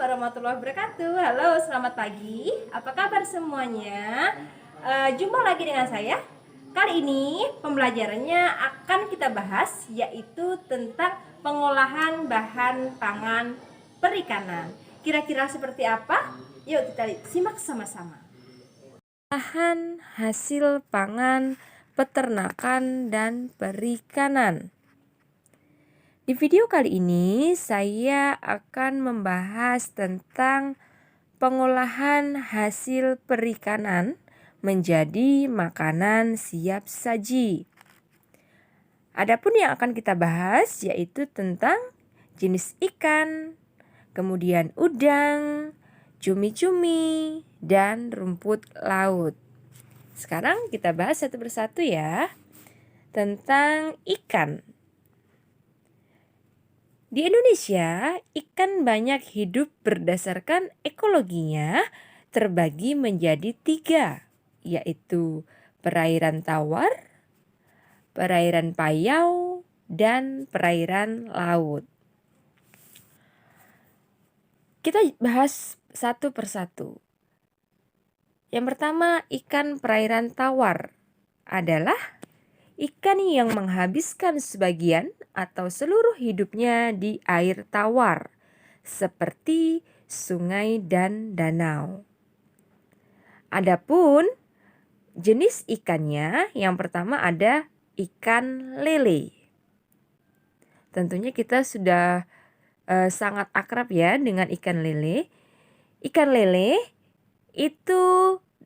warahmatullahi wabarakatuh. Halo, selamat pagi. Apa kabar semuanya? Jumpa lagi dengan saya. Kali ini pembelajarannya akan kita bahas yaitu tentang pengolahan bahan pangan perikanan. Kira-kira seperti apa? Yuk kita simak sama-sama. Bahan hasil pangan peternakan dan perikanan. Di video kali ini saya akan membahas tentang pengolahan hasil perikanan menjadi makanan siap saji. Adapun yang akan kita bahas yaitu tentang jenis ikan, kemudian udang, cumi-cumi, dan rumput laut. Sekarang kita bahas satu persatu ya. Tentang ikan. Di Indonesia, ikan banyak hidup berdasarkan ekologinya terbagi menjadi 3, yaitu perairan tawar, perairan payau, dan perairan laut. Kita bahas satu persatu. Yang pertama, ikan perairan tawar adalah ikan yang menghabiskan sebagian atau seluruh hidupnya di air tawar, seperti sungai dan danau. Adapun jenis ikannya, yang pertama ada ikan lele. Tentunya kita sudah sangat akrab ya dengan ikan lele. Ikan lele itu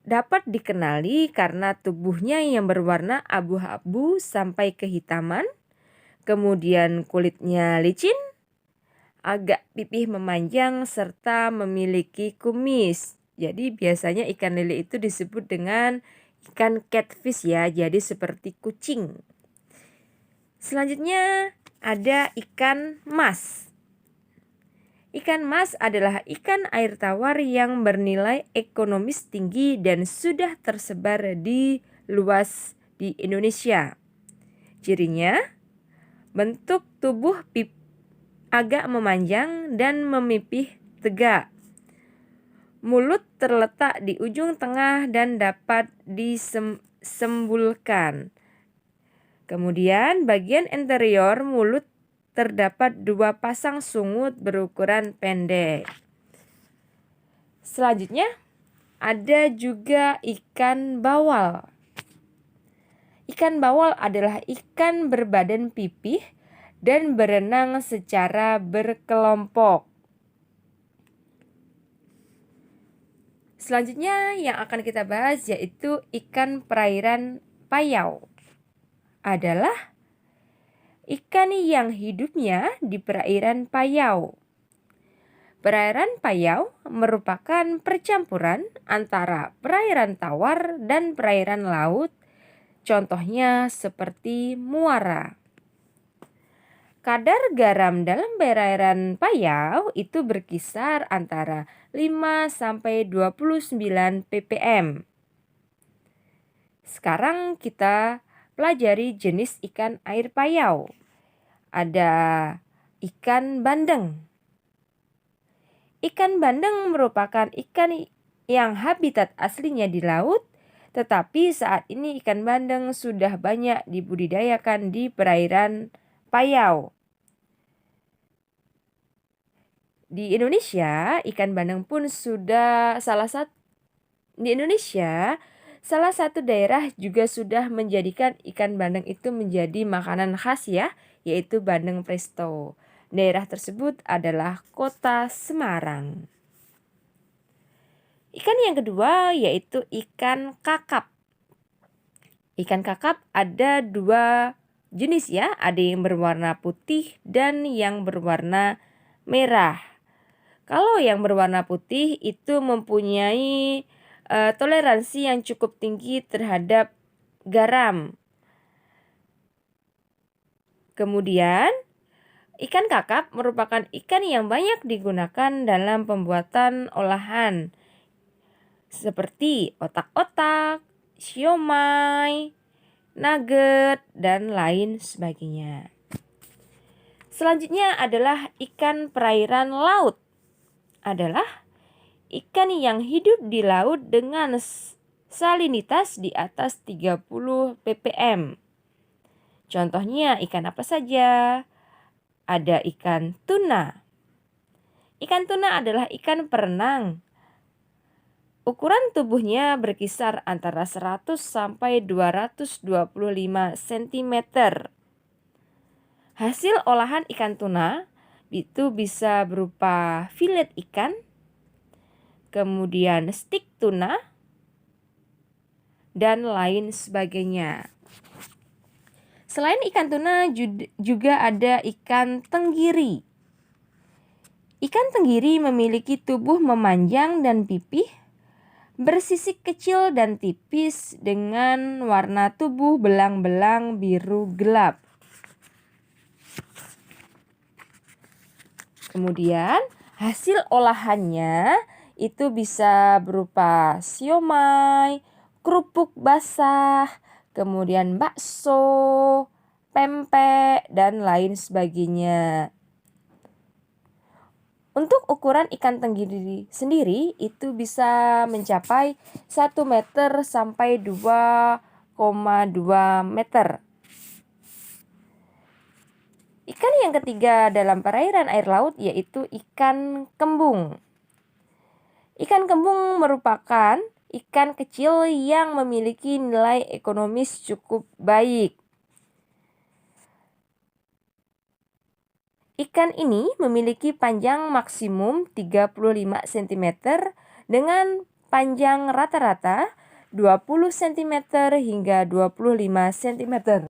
dapat dikenali karena tubuhnya yang berwarna abu-abu sampai kehitaman, kemudian kulitnya licin, agak pipih memanjang, serta memiliki kumis. Jadi biasanya ikan lele itu disebut dengan ikan catfish ya, jadi seperti kucing. Selanjutnya ada ikan mas. Ikan mas adalah ikan air tawar yang bernilai ekonomis tinggi dan sudah tersebar di luas di Indonesia. Cirinya, bentuk tubuh agak memanjang dan memipih tegak. Mulut terletak di ujung tengah dan dapat disembulkan. Kemudian bagian interior mulut terdapat 2 pasang sungut berukuran pendek. Selanjutnya ada juga ikan bawal. Ikan bawal adalah ikan berbadan pipih dan berenang secara berkelompok. Selanjutnya yang akan kita bahas yaitu ikan perairan payau. Adalah ikan yang hidupnya di perairan payau. Perairan payau merupakan percampuran antara perairan tawar dan perairan laut, contohnya seperti muara. Kadar garam dalam perairan payau itu berkisar antara 5-29 ppm. Sekarang kita pelajari jenis ikan air payau. Ada ikan bandeng. Ikan bandeng merupakan ikan yang habitat aslinya di laut, tetapi saat ini ikan bandeng sudah banyak dibudidayakan di perairan payau. Di Indonesia, ikan bandeng pun sudah salah satu daerah juga sudah menjadikan ikan bandeng itu menjadi makanan khas ya, yaitu bandeng presto. Daerah tersebut adalah Kota Semarang. Ikan yang kedua yaitu ikan kakap. Ikan kakap ada 2 jenis ya, ada yang berwarna putih dan yang berwarna merah. Kalau yang berwarna putih itu mempunyai toleransi yang cukup tinggi terhadap garam. Kemudian, ikan kakap merupakan ikan yang banyak digunakan dalam pembuatan olahan seperti otak-otak, siomay, nugget, dan lain sebagainya. Selanjutnya adalah ikan perairan laut. adalah ikan yang hidup di laut dengan salinitas di atas 30 ppm. Contohnya ikan apa saja? Ada ikan tuna. Ikan tuna adalah ikan perenang. Ukuran tubuhnya berkisar antara 100 sampai 225 cm. Hasil olahan ikan tuna itu bisa berupa filet ikan, kemudian stik tuna, dan lain sebagainya. Selain ikan tuna juga ada ikan tenggiri. Ikan tenggiri memiliki tubuh memanjang dan pipih, bersisik kecil dan tipis dengan warna tubuh belang-belang biru gelap. Kemudian hasil olahannya itu bisa berupa siomay, kerupuk basah, kemudian bakso, pempek, dan lain sebagainya. Untuk ukuran ikan tenggiri sendiri itu bisa mencapai 1 meter sampai 2,2 meter. Ikan yang ketiga dalam perairan air laut yaitu ikan kembung. Ikan kembung merupakan ikan kecil yang memiliki nilai ekonomis cukup baik. Ikan ini memiliki panjang maksimum 35 cm dengan panjang rata-rata 20 cm hingga 25 cm.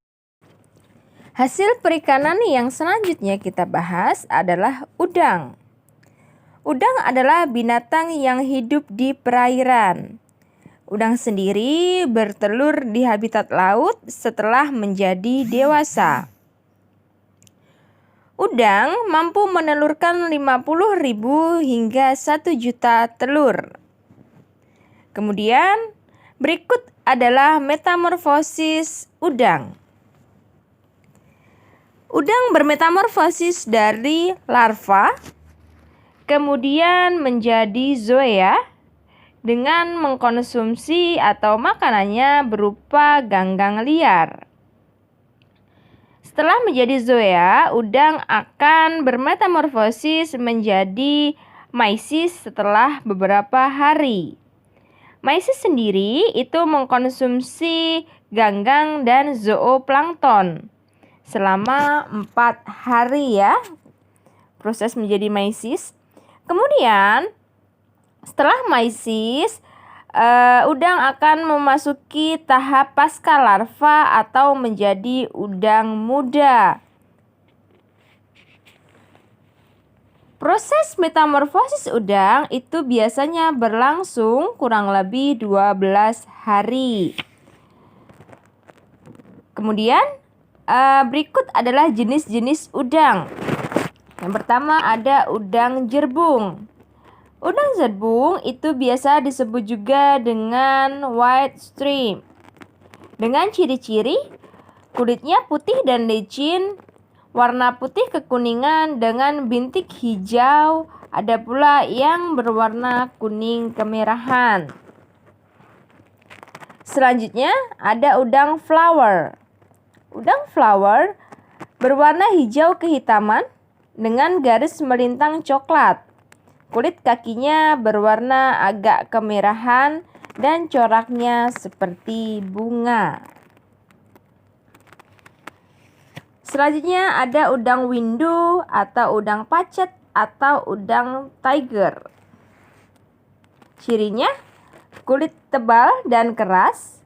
Hasil perikanan yang selanjutnya kita bahas adalah udang. Udang adalah binatang yang hidup di perairan. Udang sendiri bertelur di habitat laut setelah menjadi dewasa. Udang mampu menelurkan 50.000 hingga 1 juta telur. Kemudian berikut adalah metamorfosis udang. Udang bermetamorfosis dari larva, kemudian menjadi zoea dengan mengkonsumsi atau makanannya berupa ganggang liar. Setelah menjadi zoea, udang akan bermetamorfosis menjadi mysis setelah beberapa hari. Mysis sendiri itu mengkonsumsi ganggang dan zooplankton selama 4 hari ya, proses menjadi mysis. Kemudian setelah mysis, udang akan memasuki tahap pasca larva atau menjadi udang muda. Proses metamorfosis udang itu biasanya berlangsung kurang lebih 12 hari. Kemudian berikut adalah jenis-jenis udang. Yang pertama ada udang jerbung. Udang jerbung itu biasa disebut juga dengan white shrimp. Dengan ciri-ciri kulitnya putih dan licin, warna putih kekuningan dengan bintik hijau, ada pula yang berwarna kuning kemerahan. Selanjutnya ada udang flower. Udang flower berwarna hijau kehitaman dengan garis melintang coklat. Kulit kakinya berwarna agak kemerahan dan coraknya seperti bunga. Selanjutnya ada udang windu atau udang pacet atau udang tiger. Cirinya kulit tebal dan keras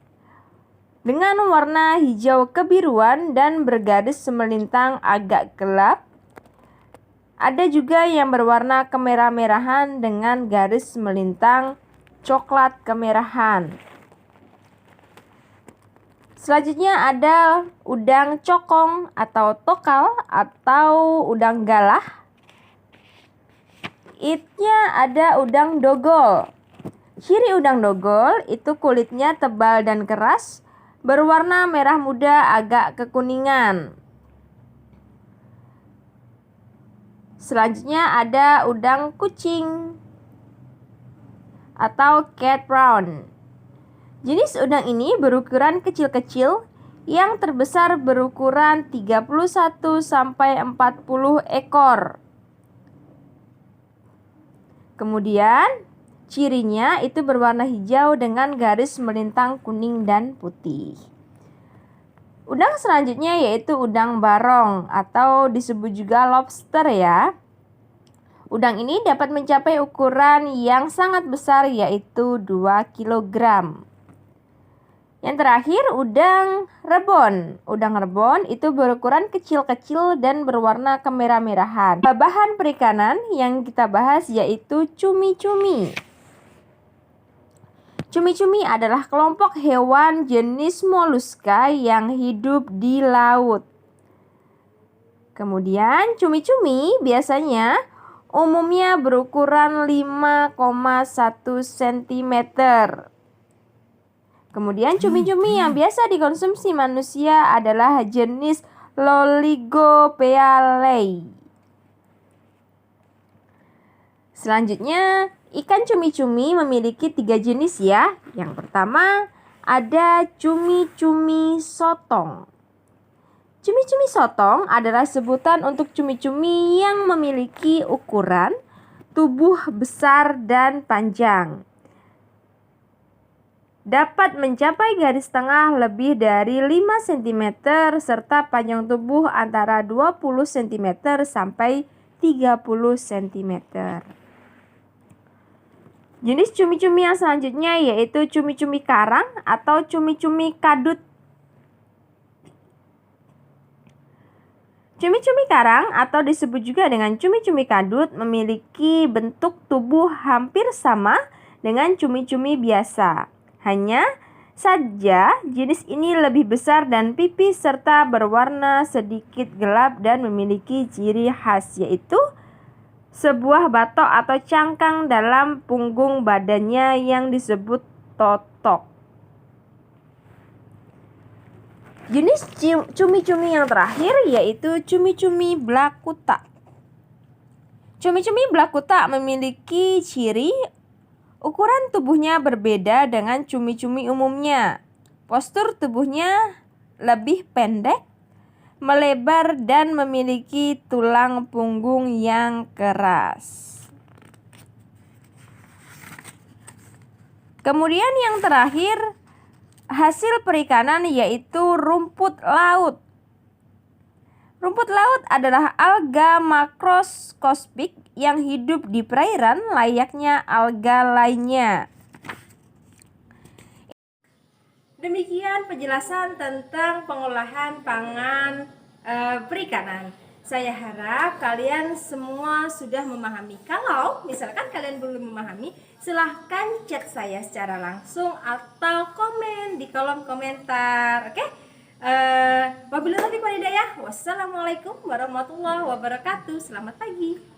dengan warna hijau kebiruan dan bergaris melintang agak gelap. Ada juga yang berwarna kemerah-merahan dengan garis melintang coklat kemerahan. Selanjutnya ada udang cokong atau tokal atau udang galah. Itnya ada udang dogol. Ciri udang dogol itu kulitnya tebal dan keras, berwarna merah muda agak kekuningan. Selanjutnya ada udang kucing atau cat brown. Jenis udang ini berukuran kecil-kecil, yang terbesar berukuran 31 sampai 40 ekor. Kemudian cirinya itu berwarna hijau dengan garis melintang kuning dan putih. Udang selanjutnya yaitu udang barong atau disebut juga lobster ya. Udang ini dapat mencapai ukuran yang sangat besar yaitu 2 kg. Yang terakhir udang rebon. Udang rebon itu berukuran kecil-kecil dan berwarna kemerah-merahan. Bahan perikanan yang kita bahas yaitu cumi-cumi. Cumi-cumi adalah kelompok hewan jenis moluska yang hidup di laut. Kemudian cumi-cumi biasanya umumnya berukuran 5,1 cm. Kemudian cumi-cumi yang biasa dikonsumsi manusia adalah jenis Loligopealae. Selanjutnya, ikan cumi-cumi memiliki 3 jenis ya. Yang pertama ada cumi-cumi sotong. Cumi-cumi sotong adalah sebutan untuk cumi-cumi yang memiliki ukuran tubuh besar dan panjang. Dapat mencapai garis tengah lebih dari 5 cm serta panjang tubuh antara 20 cm sampai 30 cm. Jenis cumi-cumi yang selanjutnya yaitu cumi-cumi karang atau cumi-cumi kadut. Cumi-cumi karang atau disebut juga dengan cumi-cumi kadut memiliki bentuk tubuh hampir sama dengan cumi-cumi biasa. Hanya saja jenis ini lebih besar dan pipis serta berwarna sedikit gelap dan memiliki ciri khas yaitu sebuah batok atau cangkang dalam punggung badannya yang disebut totok. Jenis cumi-cumi yang terakhir yaitu cumi-cumi blakuta. Cumi-cumi blakuta memiliki ciri ukuran tubuhnya berbeda dengan cumi-cumi umumnya. Postur tubuhnya lebih pendek, melebar dan memiliki tulang punggung yang keras. Kemudian yang terakhir, hasil perikanan yaitu rumput laut. Rumput laut adalah alga makroskopik yang hidup di perairan layaknya alga lainnya. Demikian penjelasan tentang pengolahan pangan perikanan. Saya harap kalian semua sudah memahami. Kalau misalkan kalian belum memahami, silahkan chat saya secara langsung atau komen di kolom komentar. Oke? Wabillahi taufiq wal hidayah. Wassalamualaikum warahmatullahi wabarakatuh. Selamat pagi.